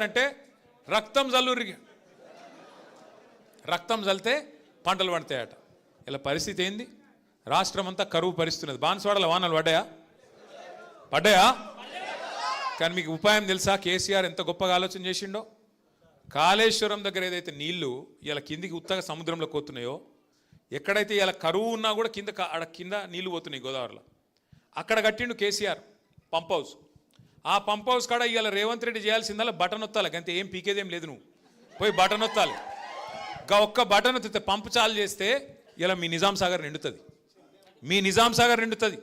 అంటే రక్తం జల్లురి, రక్తం జల్లితే పంటలు పండుతాయట. ఇలా పరిస్థితి ఏంది? రాష్ట్రం అంతా కరువు పరిస్థితున్నది. బాన్స్వాడల వానలు పడ్డాయా? కానీ మీకు ఉపాయం తెలుసా? కేసీఆర్ ఎంత గొప్పగా ఆలోచన చేసిండో. కాళేశ్వరం దగ్గర ఏదైతే నీళ్లు ఇలా కిందికి ఉత్తగా సముద్రంలో పోతున్నాయో, ఎక్కడైతే ఇలా కరువు ఉన్నా కూడా కింద నీళ్లు పోతున్నాయి గోదావరిలో, అక్కడ కట్టిండు కేసీఆర్ పంప్ హౌస్. ఆ పంప్ హౌస్ కాడ ఇవాళ రేవంత్ రెడ్డి చేయాల్సిందల్లా బటన్ ఒత్తాలి, అంతే. ఏం పీకేదేం లేదు, నువ్వు పోయి బటన్ ఒత్తాలి. ఒక్క బటన్ ఒత్తితే పంపు చాలు చేస్తే ఇలా మీ నిజాం సాగర్ నిండుతుంది, మీ నిజాం సాగర్ నిండుతుంది,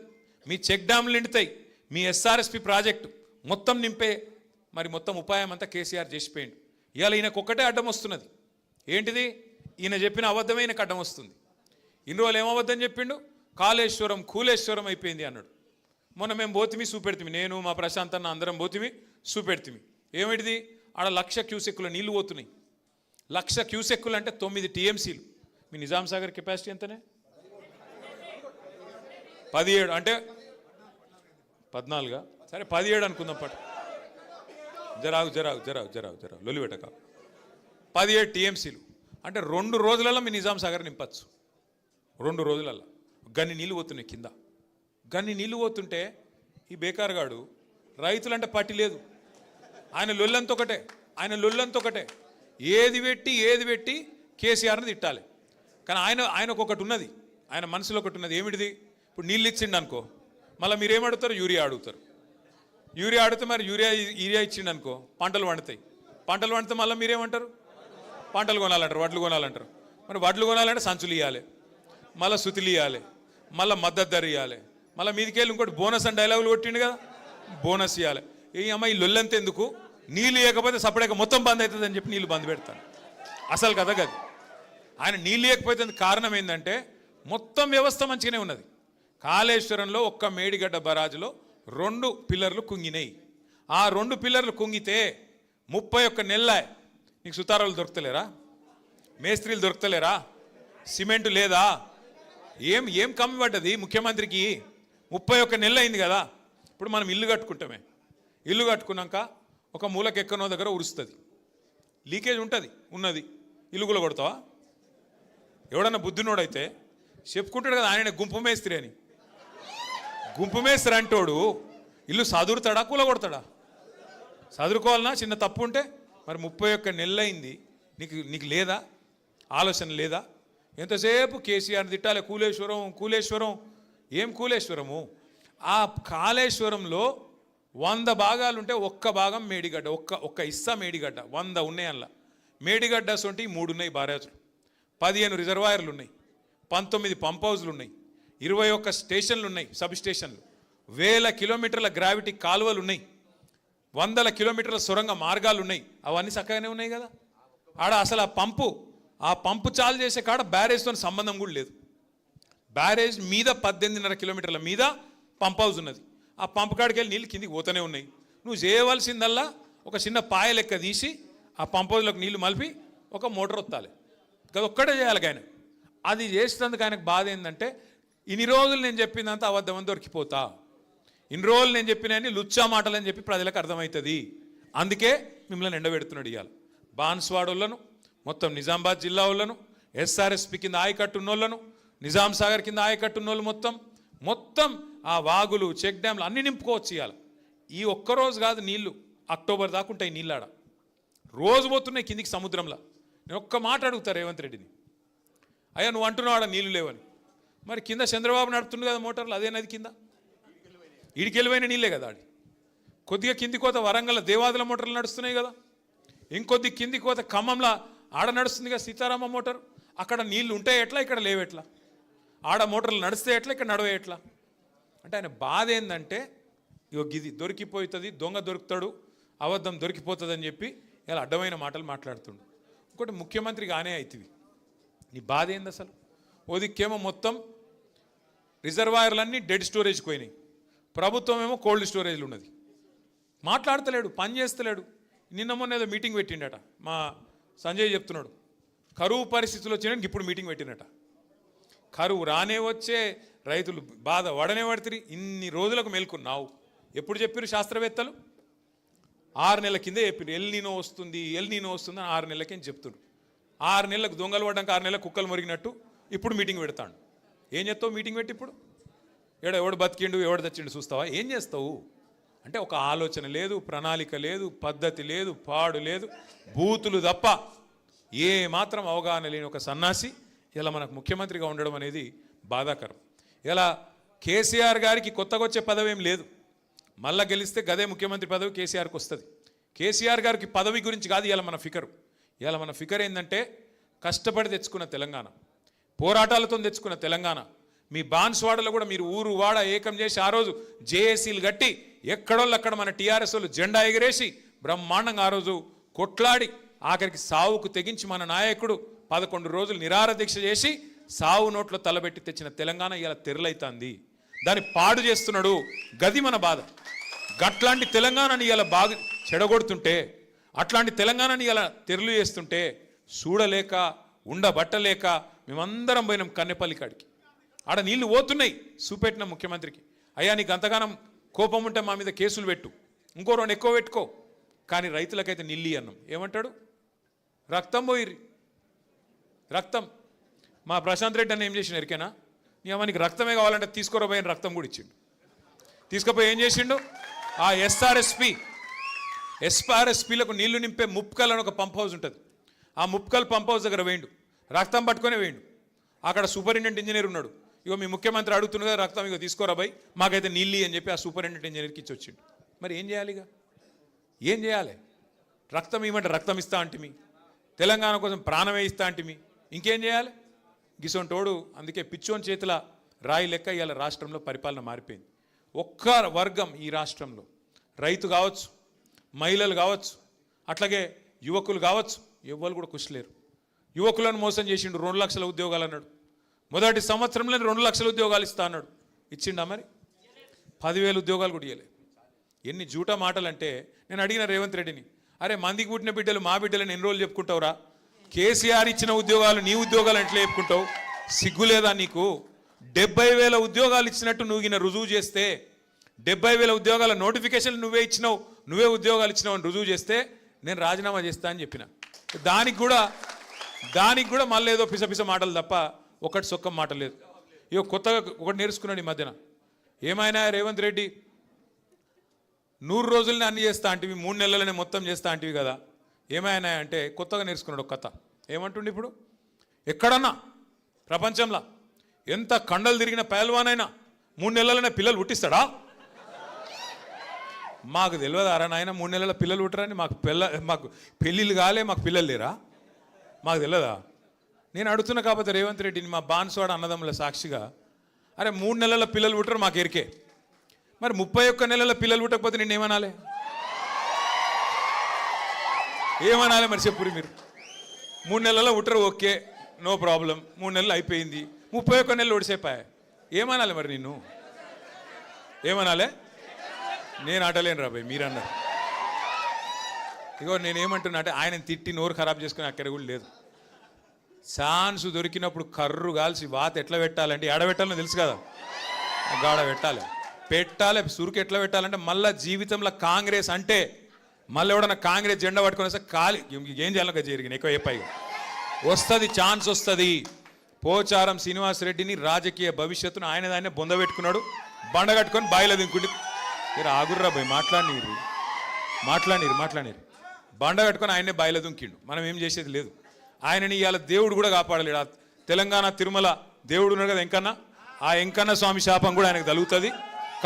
మీ చెక్ డ్యామ్లు నిండుతాయి, మీ ఎస్ఆర్ఎస్పి ప్రాజెక్టు మొత్తం నింపే మరి మొత్తం ఉపాయం అంతా కేసీఆర్ చేసిపోయిండు. ఇవాళ ఈయనకు ఒక్కటే అడ్డం వస్తున్నది. ఏంటిది? ఈయన చెప్పిన అబద్ధమైన అడ్డం వస్తుంది. ఇన్ని రోజులు ఏమబద్ధం చెప్పిండు? కాళేశ్వరం కూలేశ్వరం అయిపోయింది అన్నాడు. మొన్న మేము పోతిమి చూపెడుతుంది, నేను మా ప్రశాంత్ అన్న అందరం పోతిమి చూపెడుతుంది. ఏమిటిది? ఆడ 1,00,000 క్యూసెక్కుల నీళ్లు పోతున్నాయి. 1,00,000 క్యూసెక్కులు అంటే 9 టీఎంసీలు. మీ నిజాం సాగర్ కెపాసిటీ ఎంతనే? 17 అంటే 14, సరే 17 అనుకుందాం. జరాగు లొల్లి పెట్టక. 17 టీఎంసీలు అంటే 2 రోజులలో మీ నిజాం సాగర్ నింపచ్చు. 2 రోజులలో గన్ని నీళ్ళు పోతున్నాయి కింద. గన్ని నీళ్ళు పోతుంటే ఈ బేకార్గాడు రైతులంటే పట్టి లేదు, ఆయన లొల్లంత ఒకటే. ఏది పెట్టి కేసీఆర్ని తిట్టాలి. కానీ ఆయనకు ఒకటి ఉన్నది, ఆయన మనసులో ఒకటి ఉన్నది. ఏమిటిది? ఇప్పుడు నీళ్ళు ఇచ్చిండు అనుకో, మళ్ళీ మీరేమడుగుతారు? యూరియా అడుగుతారు. యూరియా అడిగితే మరి యూరియా ఇచ్చిండు అనుకో, పంటలు పండితే మళ్ళీ మీరేమంటారు? పంటలు కొనాలంటారు, వడ్లు కొనాలంటారు. మరి వడ్లు కొనాలంటే సంచులు ఇవ్వాలి, మళ్ళీ సుతులు ఇవ్వాలి, మళ్ళీ మద్దతు ధర ఇవ్వాలి, మళ్ళీ మీదికెళ్ళి ఇంకోటి బోనస్ అని డైలాగులు కొట్టిండు కదా, బోనస్ ఇవ్వాలి. ఈ అమ్మాయి లొల్లంత ఎందుకు? నీళ్ళు ఇవ్వకపోతే సపరేట్గా మొత్తం బంద్ అవుతుంది అని చెప్పి నీళ్ళు బంద్ పెడతాను. అసలు కదా గది. ఆయన నీళ్ళు ఇవ్వకపోతే కారణం ఏంటంటే మొత్తం వ్యవస్థ మంచిగానే ఉన్నది. కాళేశ్వరంలో ఒక్క మేడిగడ్డ బరాజులో 2 పిల్లర్లు కుంగినాయి. ఆ 2 పిల్లర్లు కుంగితే 31 నెలల నీకు సుతారాలు దొరుకుతలేరా? మేస్త్రీలు దొరుకుతలేరా? సిమెంటు లేదా? ఏం కమ్మి పడ్డది ముఖ్యమంత్రికి? 31 నెలలు అయింది కదా. ఇప్పుడు మనం ఇల్లు కట్టుకుంటామే, ఇల్లు కట్టుకున్నాక ఒక మూలకి ఎక్కనో దగ్గర ఉరుస్తుంది, లీకేజ్ ఉన్నది, ఇల్లు కూడా కొడతావా? ఎవడన్నా బుద్ధినోడైతే చెప్పుకుంటాడు కదా, ఆయన గుంపు మేస్త్రి అని. గుంపు మేస్త్రి అంటోడు ఇల్లు సదురుతాడా కూలగొడతాడా? చదువుకోవాలన్నా చిన్న తప్పు ఉంటే. మరి 31 నెలలు అయింది, నీకు లేదా ఆలోచన లేదా? ఎంతసేపు కేసీఆర్ని తిట్టాలి, కూలేశ్వరం. ఏం కూలేశ్వరము? ఆ కాళేశ్వరంలో 100 భాగాలు ఉంటే ఒక్క భాగం మేడిగడ్డ, ఒక్క ఇస్సా మేడిగడ్డ. 100 ఉన్నాయి అందులో. మేడిగడ్డ సొంటి 3 ఉన్నాయి బారేజులు, 15 రిజర్వాయర్లు ఉన్నాయి, 19 పంప్ హౌజ్లు ఉన్నాయి, 21 స్టేషన్లు ఉన్నాయి, సబ్ స్టేషన్లు, 1000 కిలోమీటర్ల గ్రావిటీ కాలువలు ఉన్నాయి, 100 కిలోమీటర్ల సొరంగ మార్గాలు ఉన్నాయి. అవన్నీ చక్కగానే ఉన్నాయి కదా. ఆడ అసలు ఆ పంపు చాలు చేసే కాడ బ్యారేజ్తో సంబంధం కూడా లేదు. బ్యారేజ్ మీద 18.5 కిలోమీటర్ల మీద పంప్ హౌస్ ఉన్నది. ఆ పంపు కాడికి వెళ్ళి నీళ్ళు కిందికి పోతూనే ఉన్నాయి. నువ్వు చేయవలసిందల్లా ఒక చిన్న పాయ లెక్క తీసి ఆ పంప్ హౌస్లోకి నీళ్లు మలిపి ఒక మోటార్ వత్తాలి కదా, ఒక్కటే చేయాలి. ఆయన అది చేసినందుకు ఆయనకు బాధ ఏంటంటే, ఇన్ని రోజులు నేను చెప్పిందంతా అబద్ధమని దొరికిపోతా, ఇన్ని రోజులు నేను చెప్పినవన్నీ లుచ్చా మాటలు అని చెప్పి ప్రజలకు అర్థమవుతుంది. అందుకే మిమ్మల్ని ఎండబెడుతున్నాడు. ఇవాళ బాన్స్వాడోళ్ళను, మొత్తం నిజామాబాద్ జిల్లా వాళ్ళను, ఎస్ఆర్ఎస్పి కింద ఆయకట్టు ఉన్నోళ్ళను, నిజాం సాగర్ కింద ఆయకట్టు ఉన్నోళ్ళు మొత్తం ఆ వాగులు, చెక్ డ్యామ్లు అన్నీ నింపుకోవచ్చు. ఇవాళ ఈ ఒక్కరోజు కాదు, నీళ్లు అక్టోబర్ దాకా ఉంటాయి. నీళ్ళాడ రోజు పోతున్నాయి కిందికి సముద్రంలో. నేను ఒక్క మాట అడుగుతా రేవంత్ రెడ్డిని, అయ్యా నువ్వు అంటున్నావు ఆడ నీళ్లు లేవని, మరి కింద చంద్రబాబు నడుపుతుంది కదా మోటార్లు, అదే నది కింద ఈడికెళ్ళిపోయిన నీళ్ళే కదా. ఆడి కొద్దిగా కింది కోత వరంగల్ దేవాదుల మోటార్లు నడుస్తున్నాయి కదా, ఇంకొద్ది కింది కోత ఖమ్మంలో ఆడ నడుస్తుంది కదా సీతారామ మోటార్. అక్కడ నీళ్లు ఉంటాయి ఎట్లా, ఇక్కడ లేవెట్లా? ఆడ మోటార్లు నడిస్తే ఎట్లా, ఇక్కడ నడవే ఎట్లా? అంటే ఆయన బాధ ఏంటంటే, ఇది దొరికిపోతుంది, దొంగ దొరుకుతాడు, అబద్ధం దొరికిపోతుంది అని చెప్పి ఇలా అడ్డమైన మాటలు మాట్లాడుతుండు. ఇంకోటి ముఖ్యమంత్రి కానే అవుతుంది. నీ బాధ ఏంది అసలు? ఓదిక్కేమో మొత్తం రిజర్వాయర్లన్నీ డెడ్ స్టోరేజ్కి పోయినాయి, ప్రభుత్వం ఏమో కోల్డ్ స్టోరేజ్లు ఉన్నది. మాట్లాడతలేడు, పని చేస్తలేడు. నిన్న మొన్న ఏదో మీటింగ్ పెట్టిండట, మా సంజయ్ చెప్తున్నాడు, కరువు పరిస్థితులు వచ్చినాక ఇప్పుడు మీటింగ్ పెట్టినట. కరువు రానే వచ్చే రైతులు బాధ వడనే పడుతుంది. ఇన్ని రోజులకు మేల్కొన్నావు. ఎప్పుడు చెప్పారు శాస్త్రవేత్తలు? 6 నెలల కిందే చెప్పారు ఎల్ నీనో వస్తుంది అని 6 నెలలకి చెప్తున్నారు. 6 నెలలకు దొంగలు పడ్డాక 6 నెలలకు కుక్కలు మురిగినట్టు ఇప్పుడు మీటింగ్ పెడతాడు. ఏం చేస్తావు మీటింగ్ పెట్టి? ఇప్పుడు ఎవడు బతికిండు ఎవడు తెచ్చిండు చూస్తావా? ఏం చేస్తావు అంటే ఒక ఆలోచన లేదు, ప్రణాళిక లేదు, పద్ధతి లేదు, పాడు లేదు, బూతులు తప్ప ఏ మాత్రం అవగాహన లేని ఒక సన్నాసి ఇలా మనకు ముఖ్యమంత్రిగా ఉండడం అనేది బాధాకరం. ఇలా కేసీఆర్ గారికి కొత్తగా వచ్చే పదవి ఏం లేదు. మళ్ళా గెలిస్తే గదే ముఖ్యమంత్రి పదవి కేసీఆర్కి వస్తుంది. కేసీఆర్ గారికి పదవి గురించి కాదు ఇలా మన ఫికరు. ఇలా మన ఫికర్ ఏంటంటే కష్టపడి తెచ్చుకున్న తెలంగాణ, పోరాటాలతో తెచ్చుకున్న తెలంగాణ. మీ బాన్స్వాడలో కూడా మీరు ఊరు వాడ ఏకం చేసి ఆ రోజు జేఏసీలు కట్టి ఎక్కడోళ్ళు అక్కడ మన టీఆర్ఎస్ వాళ్ళు జెండా ఎగిరేసి బ్రహ్మాండంగా ఆ రోజు కొట్లాడి ఆఖరికి సావుకు తెగించి మన నాయకుడు 11 రోజులు నిరాహార దీక్ష చేసి సావు నోట్లో తలబెట్టి తెచ్చిన తెలంగాణ ఇలా తెరలైతుంది. దాన్ని పాడు చేస్తున్నాడు. గది మన బాధ. గట్లాంటి తెలంగాణని ఇలా బాగా చెడగొడుతుంటే, అట్లాంటి తెలంగాణని ఇలా తెరలు చేస్తుంటే చూడలేక ఉండబట్టలేక మేమందరం పోయినాం కన్నెపల్లి కాడికి. ఆడ నీళ్లు పోతున్నాయి. చూపెట్టిన ముఖ్యమంత్రికి, అయ్యా నీకు అంతగానం కోపం ఉంటే మా మీద కేసులు పెట్టు, ఇంకో 2 ఎక్కువ పెట్టుకో, కానీ రైతులకైతే నిల్లి అన్నాం. ఏమంటాడు? రక్తం పోయిర్రి, రక్తం. మా ప్రశాంత్ రెడ్డి అన్న ఏం చేసిన ఎరికేనా? నీ అమ్మనికి రక్తమే కావాలంటే తీసుకోరపోయిన రక్తం కూడా ఇచ్చిండు. తీసుకుపోయి ఏం చేసిండు? ఆ ఎస్ఆర్ఎస్పీలకు నీళ్లు నింపే ముప్కల్ అని ఒక పంప్ హౌస్ ఉంటుంది. ఆ ముప్కల్ పంప్ హౌస్ దగ్గర వేయండు, రక్తం పట్టుకొని వేయండు. అక్కడ సూపరింటెండెంట్ ఇంజనీర్ ఉన్నాడు. ఇగో మీ ముఖ్యమంత్రి అడుగుతున్నదా రక్తం, ఇగో తీసుకోరాబాయి మాకైతే నీళ్ళు అని చెప్పి ఆ సూపరింటెండెంట్ ఇంజనీర్కి ఇచ్చి వచ్చిండు. మరి ఏం చేయాలి? ఇక ఏం చేయాలి? రక్తం ఇవ్వమంటే రక్తం ఇస్తా అంటిమి, తెలంగాణ కోసం ప్రాణమే ఇస్తా అంటిమి, ఇంకేం చేయాలి? గిసొంటోడు అందుకే పిచ్చోని చేతుల రాయి లెక్క ఇవాళ రాష్ట్రంలో పరిపాలన మారిపోయింది. ఒక్క వర్గం ఈ రాష్ట్రంలో, రైతు కావచ్చు, మహిళలు కావచ్చు, అట్లాగే యువకులు కావచ్చు, ఎవ్వరు కూడా కుషలేరు. యువకులను మోసం చేసిండు. 2 లక్షల ఉద్యోగాలు అన్నాడు. మొదటి సంవత్సరంలో 2 లక్షల ఉద్యోగాలు ఇస్తా అన్నాడు. ఇచ్చిండా? మరి 10,000 ఉద్యోగాలు కూడా ఇవ్వలే. ఎన్ని జూటా మాటలు అంటే, నేను అడిగిన రేవంత్ రెడ్డిని, అరే మందికి పుట్టిన బిడ్డలు మా బిడ్డలను ఎన్ని రోజులు చెప్పుకుంటావురా? కేసీఆర్ ఇచ్చిన ఉద్యోగాలు నీ ఉద్యోగాలు ఎట్లా చెప్పుకుంటావు? సిగ్గు లేదా నీకు? 70,000 ఉద్యోగాలు ఇచ్చినట్టు నువ్వు రుజువు చేస్తే, 70,000 ఉద్యోగాల నోటిఫికేషన్లు నువ్వే ఇచ్చినావు, నువ్వే ఉద్యోగాలు ఇచ్చినావు అని రుజువు చేస్తే నేను రాజీనామా చేస్తా అని చెప్పిన. దానికి కూడా మళ్ళీ ఏదో పిసపిస మాటలు తప్ప ఒకటి సొక్కం మాట లేదు. ఇక కొత్తగా ఒకటి నేర్చుకున్నాడు ఈ మధ్యన. ఏమైనా రేవంత్ రెడ్డి 100 రోజులని అన్ని చేస్తా అంటివి, 3 నెలలనే మొత్తం చేస్తా అంటివి కదా, ఏమైనా అంటే కొత్తగా నేర్చుకున్నాడు ఒక కథ. ఏమంటుండే ఇప్పుడు? ఎక్కడన్నా ప్రపంచంలో ఎంత కండలు తిరిగిన పహల్వానైనా 3 నెలలనే పిల్లలు పుట్టిస్తాడా? మాకు తెలియదారా నాయన 3 నెలల పిల్లలు పుట్టరని? మాకు పెళ్ళిళ్ళు కాలే, మాకు పిల్లలు లేరా? మాకు తెలియదా? నేను అడుగుతున్నా కాబట్టి రేవంత్ రెడ్డిని, మా బాన్స్వాడ అన్నదమ్ముల సాక్షిగా, అరే 3 నెలల పిల్లలు పుట్టరు మాకు ఎరికే, మరి 31 నెలల పిల్లలు పుట్టకపోతే నిన్ను ఏమనాలి? ఏమనాలి మరి చెప్పురు మీరు? 3 నెలల పుట్టరు, ఓకే, నో ప్రాబ్లం, 3 నెలలు అయిపోయింది, 31 నెలలు ఒడిసేపాయ, ఏమనాలి మరి నిన్ను? ఏమనాలి? నేను ఆటలేను రాబాయ్, మీరన్నారు. ఇగో నేనేమంటున్నా అంటే, ఆయన తిట్టి నోరు ఖరాబ్ చేసుకుని అక్కడ కూడా లేదు. ఛాన్స్ దొరికినప్పుడు కర్రు కాల్సి వాత ఎట్లా పెట్టాలంటే, ఎడబెట్టాలని తెలుసు కదా, గాడ పెట్టాలి, సురుకు ఎట్లా పెట్టాలంటే, మళ్ళీ జీవితంలో కాంగ్రెస్ అంటే మళ్ళీ ఎవడన్నా కాంగ్రెస్ జెండా పట్టుకుని వస్తే కాలి ఏం చేయాలి జరిగింది ఎక్కువ చెప్పాయి వస్తుంది, ఛాన్స్ వస్తుంది. పోచారం శ్రీనివాసరెడ్డిని రాజకీయ భవిష్యత్తును ఆయన బొందబెట్టుకున్నాడు, బండ కట్టుకొని బాయిలో దింకుండి. మీరు ఆగుర్రా భయ్, మాట్లాడిరు బండ కట్టుకొని ఆయనే బాయిలో దుంకిండు. మనం ఏం చేసేది లేదు. ఆయనని ఇవాళ దేవుడు కూడా కాపాడలేడు. ఆ తెలంగాణ తిరుమల దేవుడు ఉన్నాడు కదా ఎంకన్న, ఆ ఎంకన్న స్వామి శాపం కూడా ఆయనకు తగులుతుంది.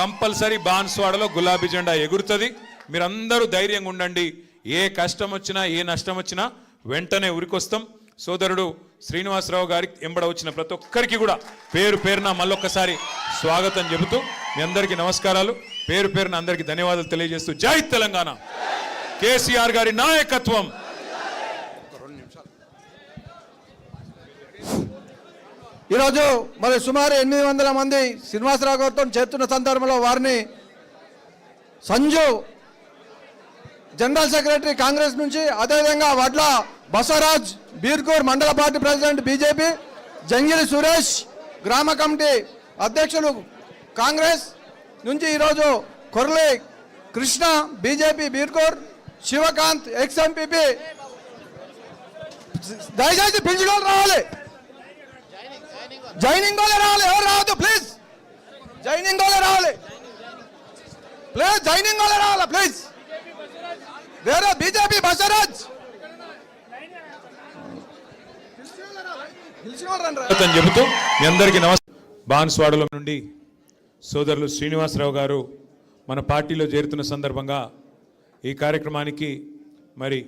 కంపల్సరీ బాన్స్వాడలో గులాబీ జెండా ఎగురుతుంది. మీరందరూ ధైర్యంగా ఉండండి. ఏ కష్టం వచ్చినా ఏ నష్టం వచ్చినా వెంటనే ఉరికొస్తాం. సోదరుడు శ్రీనివాసరావు గారికి ఎంబడ వచ్చిన ప్రతి ఒక్కరికి కూడా పేరు పేరున మళ్ళొక్కసారి స్వాగతం చెబుతూ మీ అందరికీ నమస్కారాలు, పేరు పేరున అందరికీ ధన్యవాదాలు తెలియజేస్తూ జై తెలంగాణ, కేసీఆర్ గారి నాయకత్వం. ఈరోజు మరి సుమారు 800 మంది శ్రీనివాసరావు గారితో చేస్తున్న సందర్భంలో వారిని సంజు జనరల్ సెక్రటరీ కాంగ్రెస్ నుంచి, అదేవిధంగా వడ్ల బసవరాజ్ బీర్కూర్ మండల party president BJP, Jangili Suresh గ్రామ కమిటీ అధ్యక్షులు కాంగ్రెస్ నుంచి, ఈరోజు Korli Krishna BJP Birkur, Shivakant ex MPP దయచేసి పిలిచిన వాళ్ళు రావాలి. జాయినింగ్ వాళ్ళే రావాలి, ఎవరు రావద్దు ప్లీజ్. జాయినింగ్ వాళ్ళే రావాలి ప్లీజ్, జాయినింగ్ వాళ్ళే రావాలి ప్లీజ్. వేరే బీజేపీ బసవరాజ్ అని చెబుతూ మీ అందరికీ నమస్కారం. బాన్స్వాడలో నుండి సోదరులు శ్రీనివాసరావు గారు మన పార్టీలో చేరుతున్న సందర్భంగా ఈ కార్యక్రమానికి మరి